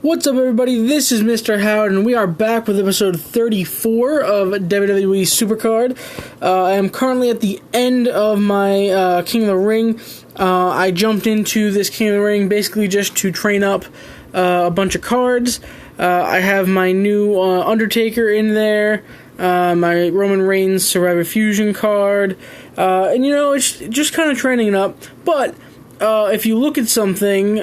What's up, everybody? This is Mr. Howard, and we are back with episode 34 of WWE Supercard. I am currently at the end of my King of the Ring. I jumped into this King of the Ring basically just to train up a bunch of cards. I have my new Undertaker in there, my Roman Reigns Survivor Fusion card, and it's just kind of training it up, but if you look at something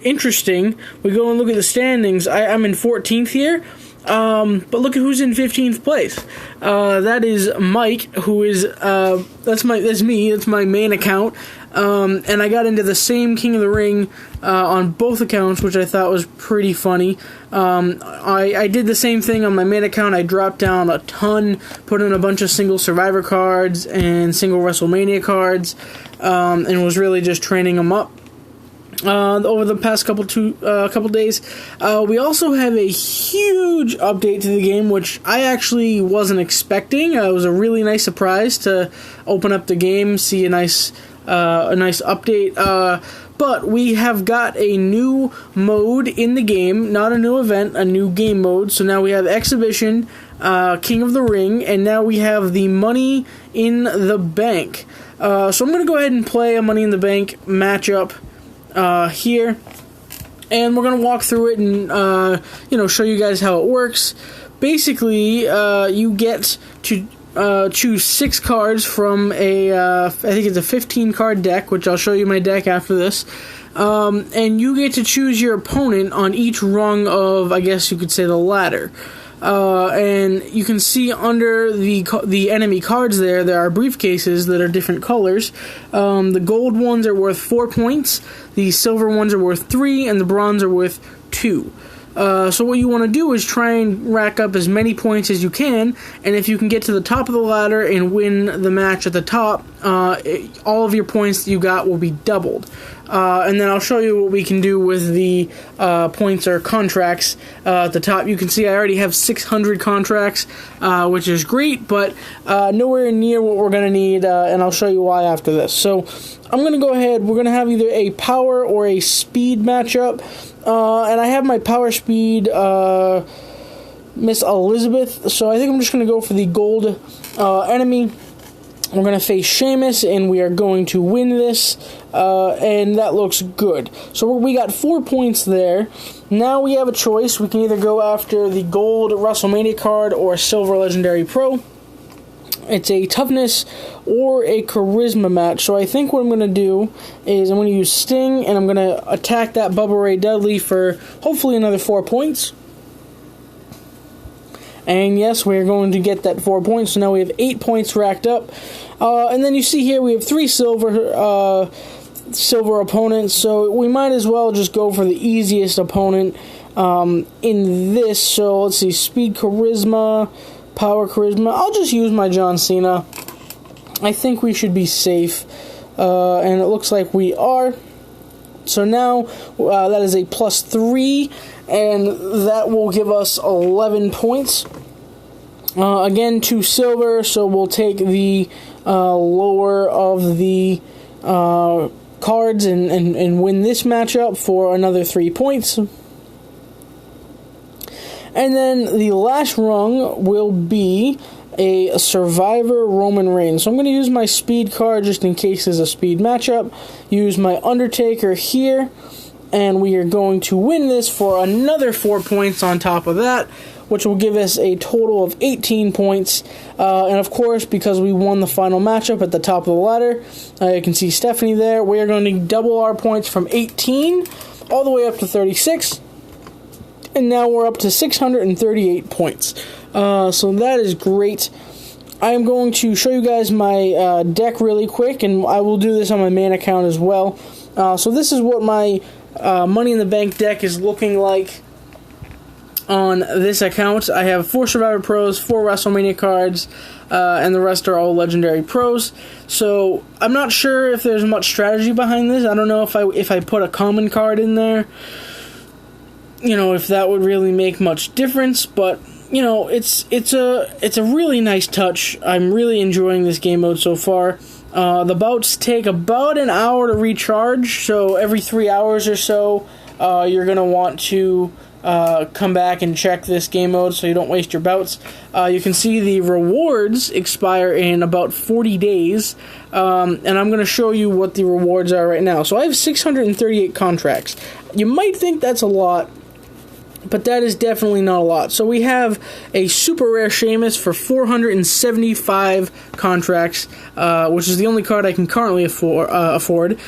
interesting, we go and look at the standings. I'm in 14th here, but look at who's in 15th place. That is Mike, who is that's me. That's my main account, and I got into the same King of the Ring on both accounts, which I thought was pretty funny. I did the same thing on my main account. I dropped down a ton, put in a bunch of single Survivor cards and single WrestleMania cards, and was really just training them up over the past couple days. We also have a huge update to the game, which I actually wasn't expecting. It was a really nice surprise to open up the game, see a nice update. But we have got a new mode in the game, not a new event, a new game mode. So now we have Exhibition, King of the Ring, and now we have the Money in the Bank. So I'm going to go ahead and play a Money in the Bank matchup here, and we're going to walk through it and show you guys how it works. Basically, you get to choose 6 cards from I think it's a 15 card deck, which I'll show you my deck after this, and you get to choose your opponent on each rung of, I guess you could say, the ladder. And you can see under the enemy cards there are briefcases that are different colors. The gold ones are worth 4 points, the silver ones are worth 3, and the bronze are worth 2. So what you want to do is try and rack up as many points as you can, and if you can get to the top of the ladder and win the match at the top, all of your points that you got will be doubled. And then I'll show you what we can do with the points or contracts at the top. You can see I already have 600 contracts, which is great, but nowhere near what we're going to need, and I'll show you why after this. So I'm going to go ahead. We're going to have either a power or a speed matchup, and I have my power speed Miss Elizabeth, so I think I'm just going to go for the gold enemy. We're going to face Sheamus, and we are going to win this, and that looks good. So we got 4 points there. Now we have a choice. We can either go after the gold WrestleMania card or a silver Legendary Pro. It's a toughness or a charisma match. So I think what I'm going to do is I'm going to use Sting, and I'm going to attack that Bubba Ray Dudley for hopefully another 4 points. And yes, we're going to get that 4 points. So now we have 8 points racked up. And then you see here we have 3 silver opponents. So we might as well just go for the easiest opponent in this. So let's see, speed charisma, power charisma. I'll just use my John Cena. I think we should be safe. And it looks like we are. So now that is a +3, and that will give us 11 points. Again, 2 silver, so we'll take the lower of the cards and win this matchup for another 3 points. And then the last rung will be a Survivor Roman Reigns. So I'm going to use my speed card just in case there's a speed matchup. Use my Undertaker here, and we are going to win this for another 4 points on top of that, which will give us a total of 18 points. And of course, because we won the final matchup at the top of the ladder, you can see Stephanie there, we are going to double our points from 18 all the way up to 36. And now we're up to 638 points. So that is great. I am going to show you guys my deck really quick, and I will do this on my main account as well. So this is what my Money in the Bank deck is looking like on this account. I have 4 Survivor Pros, 4 WrestleMania cards, and the rest are all Legendary Pros. So I'm not sure if there's much strategy behind this. I don't know if I put a common card in there, if that would really make much difference, but it's a really nice touch. I'm really enjoying this game mode so far. The bouts take about an hour to recharge, so every 3 hours or so you're going to want to come back and check this game mode so you don't waste your bouts. You can see the rewards expire in about 40 days, and I'm going to show you what the rewards are right now. So I have 638 contracts. You might think that's a lot, but that is definitely not a lot. So we have a super rare Sheamus for 475 contracts, which is the only card I can currently afford.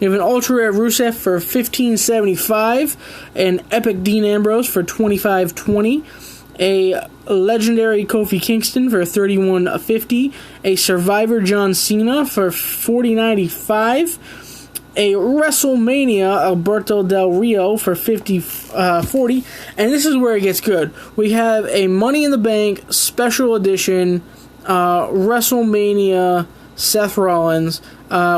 We have an ultra rare Rusev for 1575, an epic Dean Ambrose for 2520, a legendary Kofi Kingston for 3150, a Survivor John Cena for 4095, a WrestleMania Alberto Del Rio for 5040, and this is where it gets good. We have a Money in the Bank special edition WrestleMania Seth Rollins,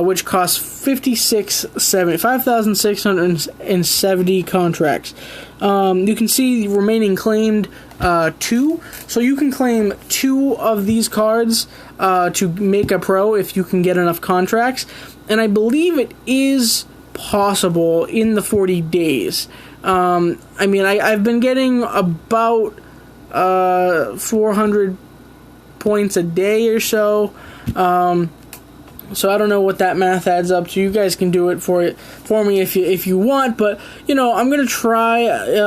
which costs 5,670 contracts. You can see the remaining claimed 2, so you can claim 2 of these cards to make a pro if you can get enough contracts, and I believe it is possible in the 40 days. I mean, I've been getting about 400 points a day or so. So I don't know what that math adds up to. You guys can do it for me if you want, but I'm gonna try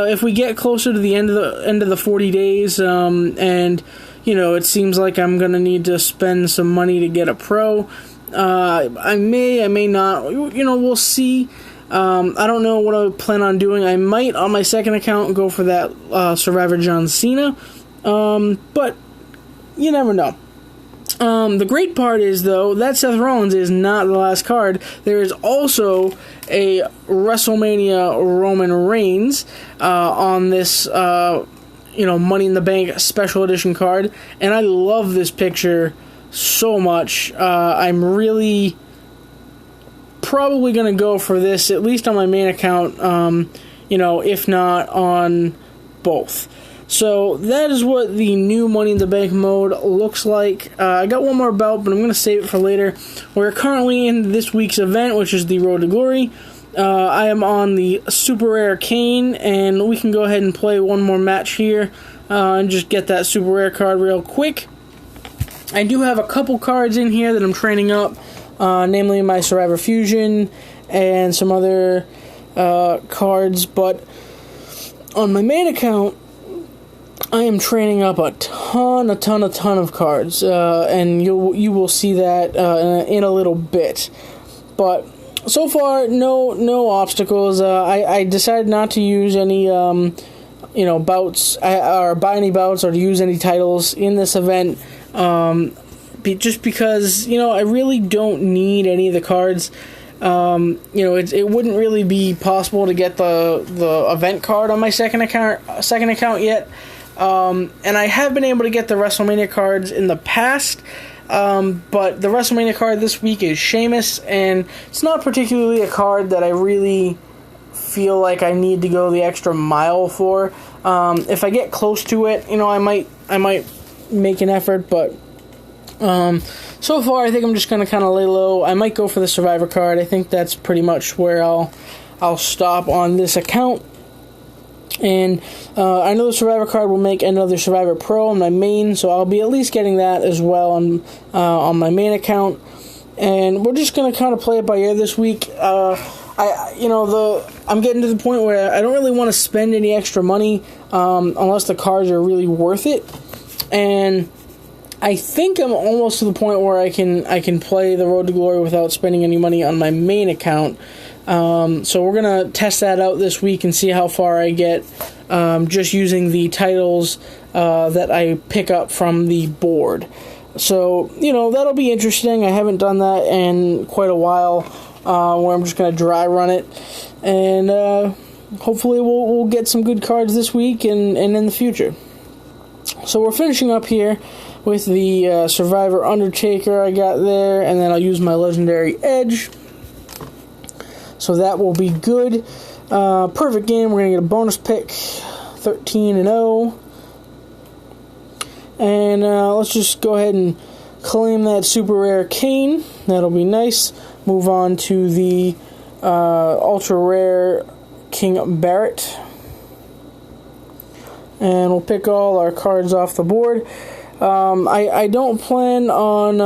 if we get closer to the end of the 40 days, and it seems like I'm gonna need to spend some money to get a pro. I may not. We'll see. I don't know what I plan on doing. I might on my second account go for that Survivor John Cena, but you never know. The great part is, though, that Seth Rollins is not the last card. There is also a WrestleMania Roman Reigns on this, Money in the Bank special edition card, and I love this picture so much. I'm really probably going to go for this, at least on my main account, if not on both. So that is what the new Money in the Bank mode looks like. I got one more belt, but I'm going to save it for later. We're currently in this week's event, which is the Road to Glory. I am on the Super Rare Kane, and we can go ahead and play one more match here and just get that Super Rare card real quick. I do have a couple cards in here that I'm training up, namely my Survivor Fusion and some other cards, but on my main account, I am training up a ton of cards, and you will see that in a little bit. But so far, no obstacles. I decided not to use any bouts or buy any bouts or to use any titles in this event, just because I really don't need any of the cards. It wouldn't really be possible to get the event card on my second account yet. And I have been able to get the WrestleMania cards in the past, but the WrestleMania card this week is Sheamus, and it's not particularly a card that I really feel like I need to go the extra mile for. If I get close to it, I might make an effort, but so far I think I'm just going to kind of lay low. I might go for the Survivor card. I think that's pretty much where I'll stop on this account. And I know the Survivor card will make another Survivor Pro on my main, so I'll be at least getting that as well on my main account. And we're just gonna kind of play it by ear this week. I'm getting to the point where I don't really want to spend any extra money unless the cards are really worth it. And I think I'm almost to the point where I can play the Road to Glory without spending any money on my main account. So we're going to test that out this week and see how far I get just using the titles that I pick up from the board. So, that'll be interesting. I haven't done that in quite a while, where I'm just going to dry run it. And hopefully we'll get some good cards this week and in the future. So we're finishing up here with the Survivor Undertaker I got there, and then I'll use my Legendary Edge. So that will be good. Perfect game. We're going to get a bonus pick. 13-0. And let's just go ahead and claim that Super Rare Kane. That'll be nice. Move on to the Ultra Rare King Barrett. And we'll pick all our cards off the board. I don't plan on...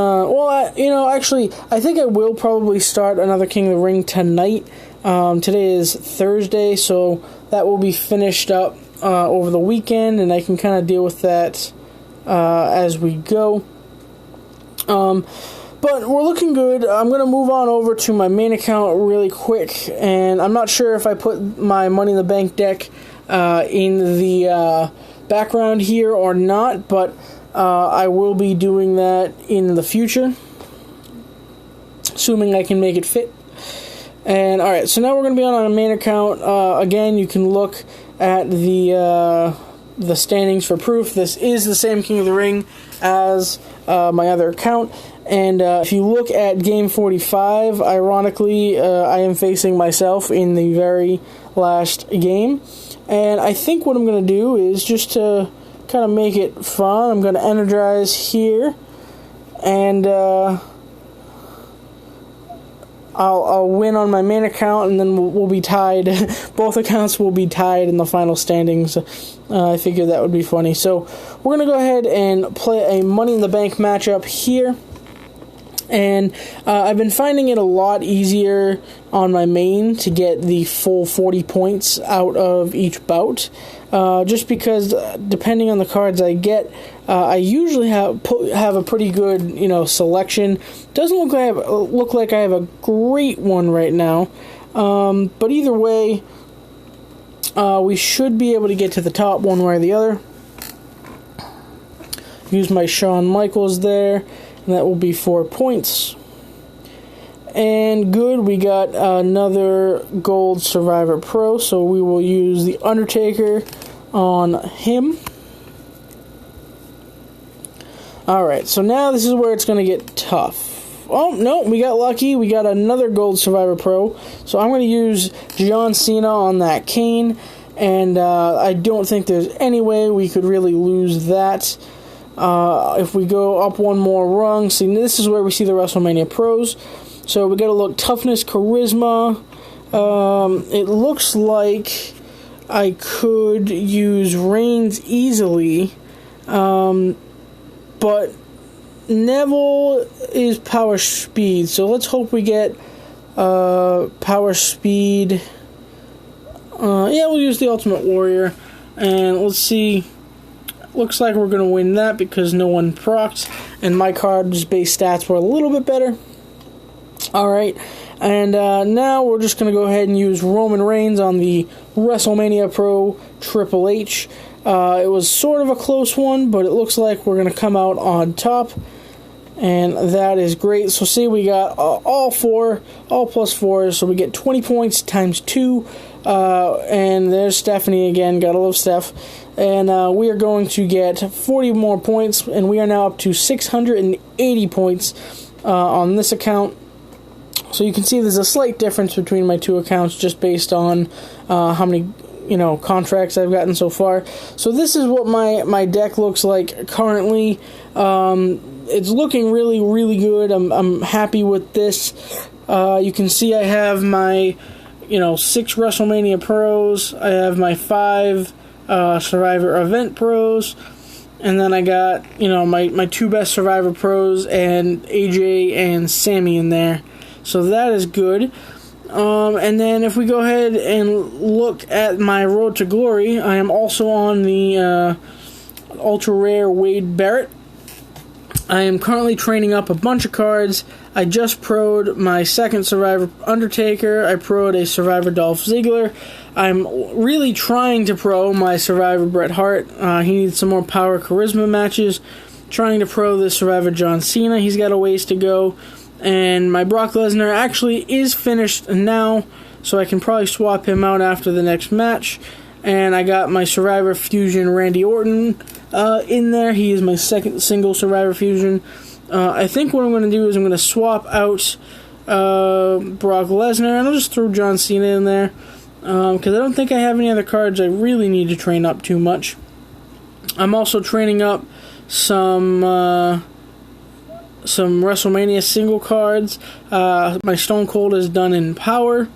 actually, I think I will probably start another King of the Ring tonight. Today is Thursday, so that will be finished up over the weekend, and I can kind of deal with that as we go. But we're looking good. I'm going to move on over to my main account really quick, and I'm not sure if I put my Money in the Bank deck in the background here or not, but I will be doing that in the future, assuming I can make it fit. And alright, so now we're going to be on our main account. Again, you can look at the standings for proof. This is the same King of the Ring as my other account. And if you look at game 45, ironically, I am facing myself in the very last game. And I think what I'm going to do is just to kind of make it fun, I'm going to energize here. And I'll win on my main account, and then we'll be tied. Both accounts will be tied in the final standings. I figured that would be funny. So we're going to go ahead and play a Money in the Bank matchup here. And I've been finding it a lot easier on my main to get the full 40 points out of each bout. Just because depending on the cards I get, I usually have a pretty good, selection. Doesn't look like I have a great one right now, but either way, we should be able to get to the top one way or the other. Use my Shawn Michaels there, and that will be 4 points. And good, we got another Gold Survivor Pro, so we will use the Undertaker on him. Alright, so now this is where it's going to get tough. Oh, no, we got lucky. We got another Gold Survivor Pro. So I'm going to use John Cena on that Kane. And I don't think there's any way we could really lose that. If we go up one more rung, see, this is where we see the WrestleMania Pros. So we got to look toughness, charisma. It looks like I could use Reigns easily. But Neville is power speed, so let's hope we get power speed. We'll use the Ultimate Warrior, and let's see. Looks like we're going to win that because no one procced, and my card's base stats were a little bit better. Alright, and now we're just going to go ahead and use Roman Reigns on the WrestleMania Pro Triple H. It was sort of a close one, but it looks like we're going to come out on top, and that is great. So see, we got all plus 4, so we get 20 points times 2, and there's Stephanie again, gotta love Steph, and we are going to get 40 more points, and we are now up to 680 points on this account. So you can see there's a slight difference between my two accounts just based on how many contracts I've gotten so far. So this is what my deck looks like currently. It's looking really, really good. I'm happy with this. You can see I have my 6 WrestleMania Pros. I have my 5 Survivor Event Pros. And then I got, my 2 best Survivor Pros and AJ and Sammy in there. So that is good. And then if we go ahead and look at my Road to Glory, I am also on the Ultra Rare Wade Barrett. I am currently training up a bunch of cards. I just pro'd my second Survivor Undertaker. I pro'd a Survivor Dolph Ziggler. I'm really trying to pro my Survivor Bret Hart. He needs some more power charisma matches. Trying to pro this Survivor John Cena. He's got a ways to go. And my Brock Lesnar actually is finished now, so I can probably swap him out after the next match. And I got my Survivor Fusion Randy Orton in there. He is my second single Survivor Fusion. I think what I'm going to do is I'm going to swap out Brock Lesnar, and I'll just throw John Cena in there, because I don't think I have any other cards I really need to train up too much. I'm also training up some WrestleMania single cards. My Stone Cold is done in power.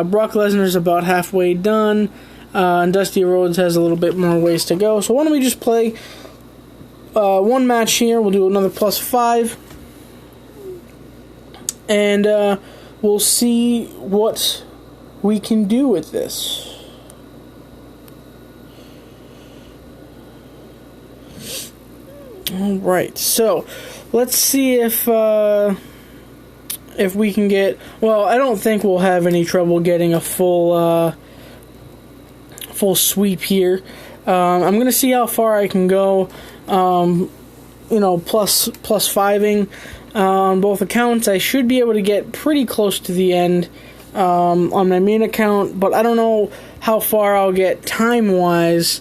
Brock Lesnar's about halfway done, and Dusty Rhodes has a little bit more ways to go. So why don't we just play one match here? We'll do another +5, and we'll see what we can do with this. All right, so let's see if we can get. Well, I don't think we'll have any trouble getting a full sweep here. I'm gonna see how far I can go. Plus 5ing on both accounts. I should be able to get pretty close to the end on my main account, but I don't know how far I'll get time-wise.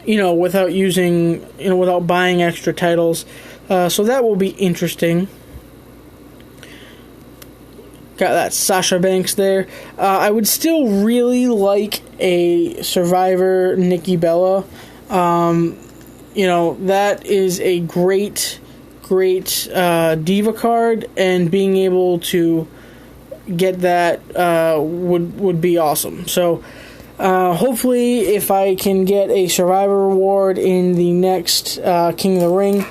Without without buying extra titles. So that will be interesting. Got that Sasha Banks there. I would still really like a Survivor Nikki Bella. That is a great Diva card, and being able to get that would be awesome. So hopefully, if I can get a Survivor reward in the next King of the Ring,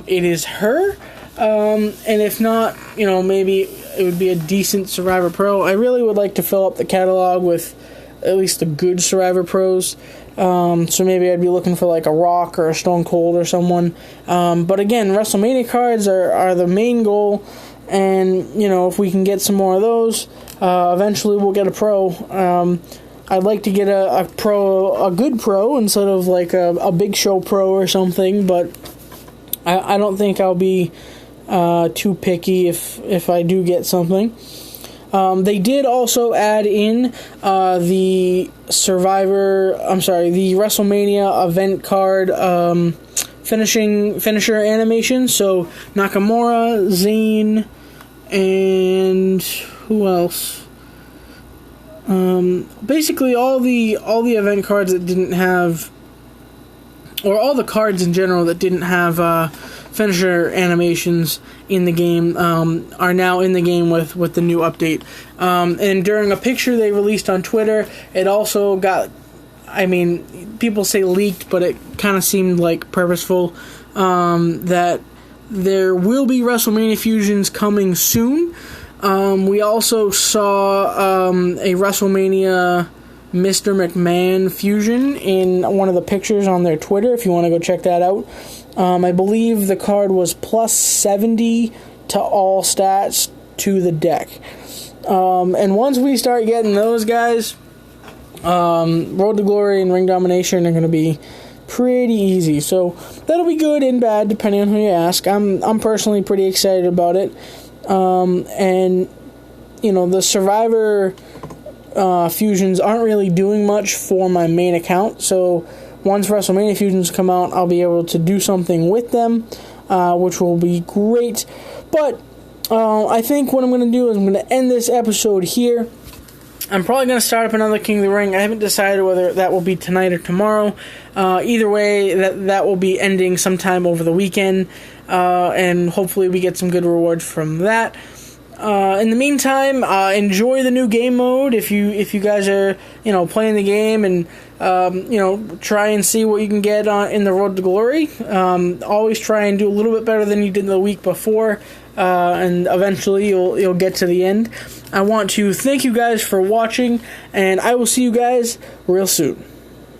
it is her. And if not, maybe it would be a decent Survivor Pro. I really would like to fill up the catalog with at least the good Survivor Pros. So maybe I'd be looking for like a Rock or a Stone Cold or someone. But again, WrestleMania cards are the main goal. And, if we can get some more of those, eventually we'll get a Pro. I'd like to get a good pro, instead of like a Big Show Pro or something, but I don't think I'll be too picky if I do get something. They did also add in the WrestleMania event card finisher animation. So Nakamura, Zayn, and who else? Basically all the event cards that didn't have, or all the cards in general that didn't have finisher animations in the game, are now in the game with the new update. And during a picture they released on Twitter, it also got, people say leaked, but it kind of seemed like purposeful, that there will be WrestleMania fusions coming soon. We also saw a WrestleMania Mr. McMahon fusion in one of the pictures on their Twitter, if you want to go check that out. I believe the card was plus 70 to all stats to the deck. And once we start getting those guys, Road to Glory and Ring Domination are going to be pretty easy. So that'll be good and bad, depending on who you ask. I'm personally pretty excited about it. And the Survivor fusions aren't really doing much for my main account, so once WrestleMania fusions come out, I'll be able to do something with them, which will be great. But I think what I'm going to do is I'm going to end this episode here. I'm probably going to start up another King of the Ring. I haven't decided whether that will be tonight or tomorrow. Either way, that will be ending sometime over the weekend, and hopefully we get some good rewards from that. In the meantime, enjoy the new game mode. If you guys are playing the game, and try and see what you can get in the Road to Glory. Always try and do a little bit better than you did the week before, and eventually you'll get to the end. I want to thank you guys for watching, and I will see you guys real soon.